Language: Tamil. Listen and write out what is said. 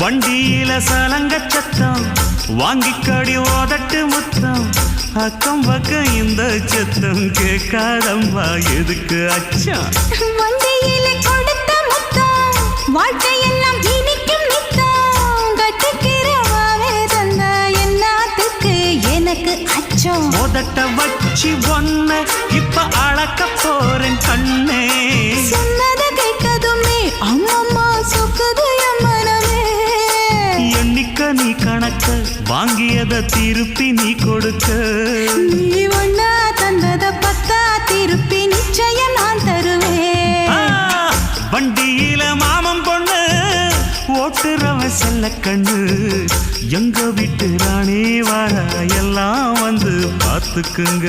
வண்டியில சலங்க சத்தம் வாங்கிக்கடி ஓதட்டு முத்தம் அக்கம் பக்கம் இந்த சத்தம் கேட்காதம்மா எதுக்கு அச்சம் வண்டியில கொடுத்த முத்தம் வாழ்க்கையெல்லாம் இனிக்கும் நித்தம் கட்டுக்கிறவாவே தந்த என்னத்துக்கு எனக்கு அச்சம் ஓதட்ட வச்சு ஒன்ன இப்ப அளக்க போறேன் கண்ணே சொன்னத கேட்கதுமே அம்மம்மா சொக்குது எம்மனமே எண்ணிக்க நீ கணக்க வாங்கியத திருப்பி நீ கொடுக்க நீ ஒன்னா தந்தத பத்தா திருப்பி நிச்சயம் நான் தருவேன் வண்டியில மாமன் பொண்ணு ஓட்டுறவ செல்ல கண்ணு எங்க வீட்டு ராணி வாழ எல்லாம் வந்து பார்த்துக்குங்க